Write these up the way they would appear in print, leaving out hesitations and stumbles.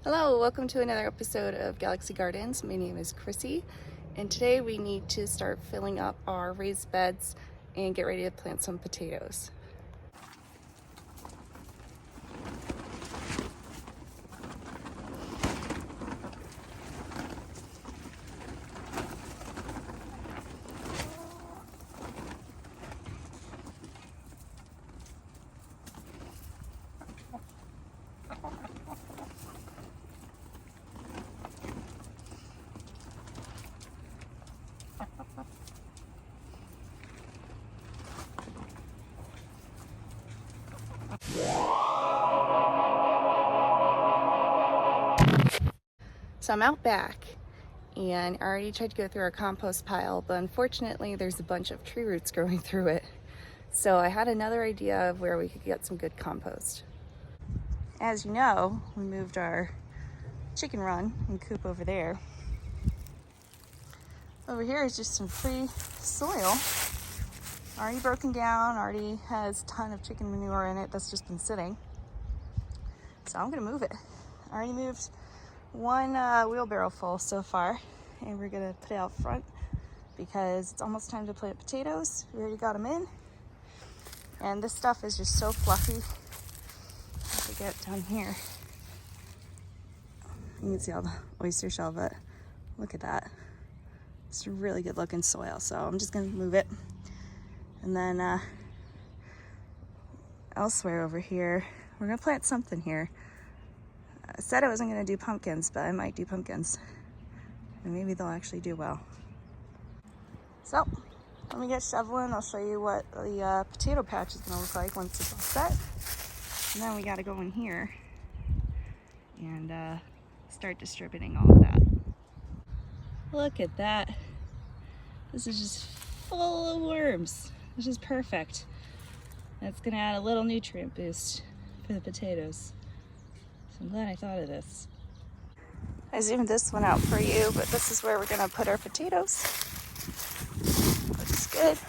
Hello, welcome to another episode of Galaxy Gardens. My name is Chrissy, and today we need to start filling up our raised beds and get ready to plant some potatoes. So I'm out back and I already tried to go through our compost pile, but unfortunately there's a bunch of tree roots growing through it. So I had another idea of where we could get some good compost. As you know, we moved our chicken run and coop over there. Over here is just some free soil, already broken down, already has a ton of chicken manure in it that's just been sitting. So I'm gonna move it. I already moved one wheelbarrow full so far, and we're gonna put it out front because it's almost time to plant potatoes. We already got them in, and this stuff is just so fluffy. If we get down here, you can see all the oyster shell, but look at that. It's really good looking soil, so I'm just gonna move it. And then elsewhere over here, we're gonna plant something here. I said I wasn't gonna do pumpkins, but I might do pumpkins. And maybe they'll actually do well. So, let me get shoveling. I'll show you what the potato patch is gonna look like once it's all set. And then we gotta go in here and start distributing all of that. Look at that. This is just full of worms. This is perfect. That's gonna add a little nutrient boost for the potatoes. So I'm glad I thought of this. I zoomed this one out for you, but this is where we're gonna put our potatoes. Looks good.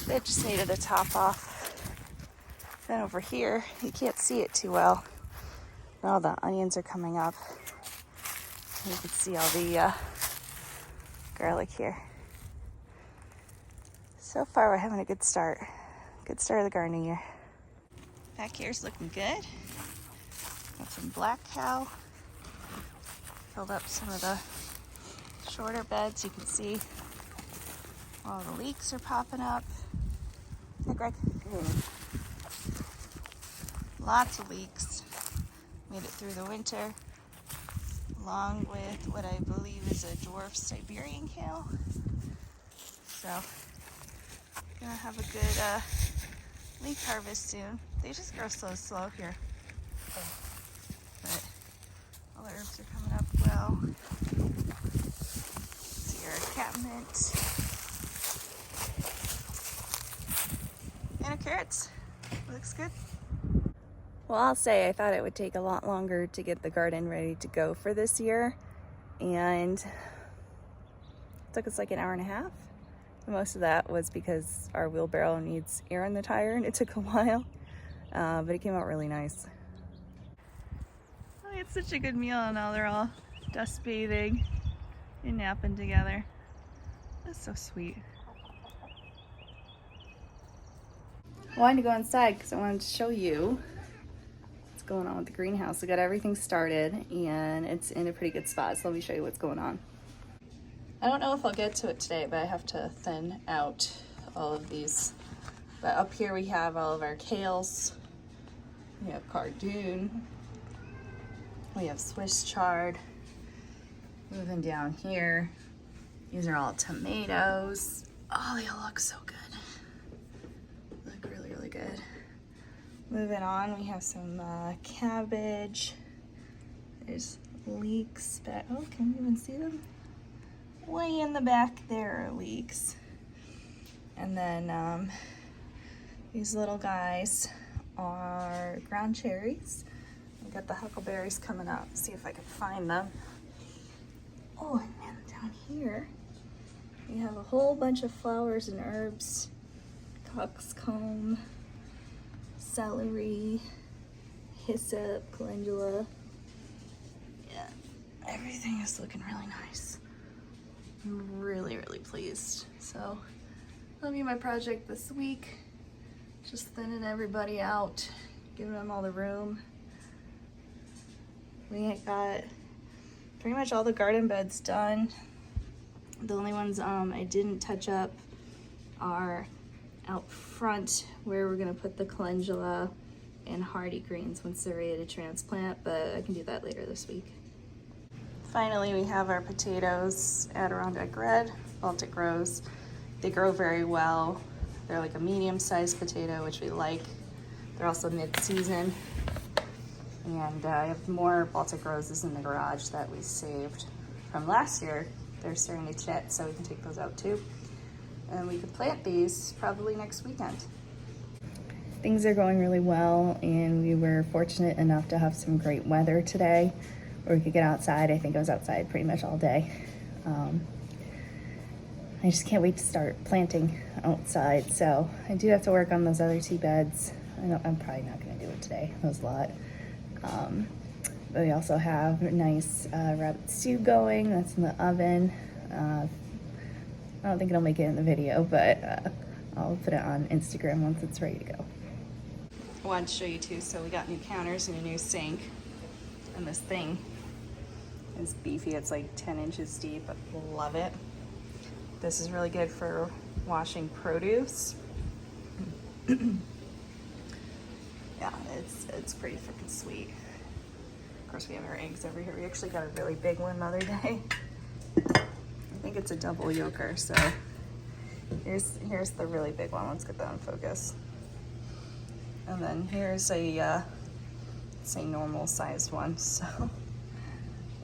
They just needed a top off. Then over here, you can't see it too well. All the onions are coming up. You can see all the garlic here. So far, we're having a good start. Good start of the gardening year. Back here's looking good. Got some black cow. Filled up some of the shorter beds. You can see all the leeks are popping up. Hey, Greg. Lots of leeks. Made it through the winter, along with what I believe is a dwarf Siberian kale. So, gonna have a good leek harvest soon. They just grow so slow here, but all the herbs are coming up well. See our catmint and our carrots. Looks good. Well, I'll say I thought it would take a lot longer to get the garden ready to go for this year, and it took us like an hour and a half. Most of that was because our wheelbarrow needs air in the tire and it took a while, but it came out really nice. Oh, it's such a good meal, and now they're all dust bathing and napping together. That's so sweet. I wanted to go inside because I wanted to show you what's going on with the greenhouse. I got everything started and it's in a pretty good spot, so let me show you what's going on. I don't know if I'll get to it today, but I have to thin out all of these. But up here we have all of our kales. We have cardoon. We have Swiss chard. Moving down here, these are all tomatoes. Oh, they all look so good. Look really, really good. Moving on, we have some cabbage. There's leeks, but oh, can you even see them? Way in the back there are leeks. And then these little guys are ground cherries. We've got the huckleberries coming up. See if I can find them. Oh, and then down here we have a whole bunch of flowers and herbs. Coxcomb, celery, hyssop, calendula. everything is looking really nice. I'm really, really pleased. So that'll be my project this week. Just thinning everybody out, giving them all the room. We got pretty much all the garden beds done. The only ones I didn't touch up are out front where we're gonna put the calendula and hardy greens once they're ready to transplant, but I can do that later this week. Finally, we have our potatoes, Adirondack Red, Baltic Rose. They grow very well. They're like a medium-sized potato, which we like. They're also mid-season. And I have more Baltic Roses in the garage that we saved from last year. They're starting to chit, so we can take those out too. And we could plant these probably next weekend. Things are going really well, and we were fortunate enough to have some great weather today where we could get outside. I think I was outside pretty much all day. I just can't wait to start planting outside. So I do have to work on those other 2 beds. I'm probably not gonna do it today. That was a lot. But we also have a nice rabbit stew going. That's in the oven. I don't think it'll make it in the video, but I'll put it on Instagram once it's ready to go. I wanted to show you too. So we got new counters and a new sink. And this thing is beefy. It's like 10 inches deep. I love it. This is really good for washing produce. Yeah, it's pretty freaking sweet. Of course, we have our eggs over here. We actually got a really big one the other day. I think it's a double yolker, so here's the really big one. Let's get that in focus. And then here's a normal sized one. So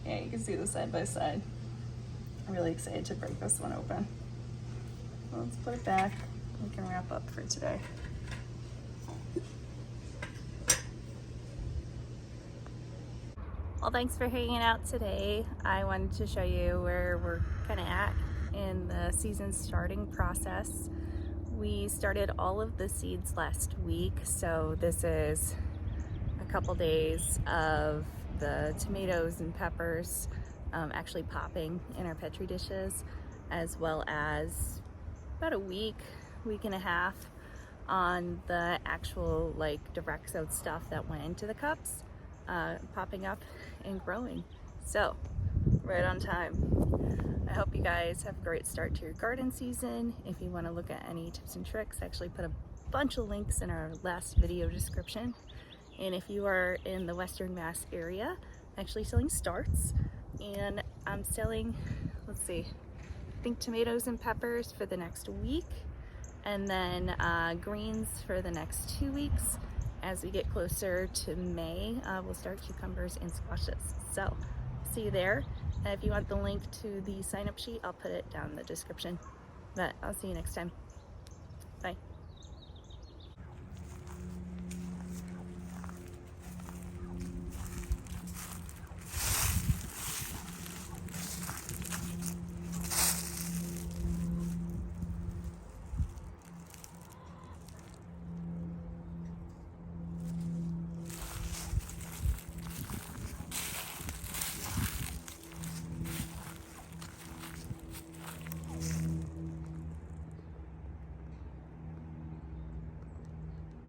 yeah, you can see the side by side. I'm really excited to break this one open. Let's put it back. We can wrap up for today. Well, thanks for hanging out today. I wanted to show you where we're kind of at in the season starting process. We started all of the seeds last week, so this is a couple days of the tomatoes and peppers actually popping in our Petri dishes, as well as about a week and a half on the actual like direct sowed stuff that went into the cups, popping up and growing. So right on time. I hope you guys have a great start to your garden season. If you want to look at any tips and tricks, I actually put a bunch of links in our last video description. And if you are in the Western Mass area, I'm actually selling starts, and I'm selling, let's see, I think tomatoes and peppers for the next week, and then greens for the next 2 weeks. As we get closer to May, we'll start cucumbers and squashes. So see you there. And if you want the link to the sign-up sheet, I'll put it down in the description. But I'll see you next time.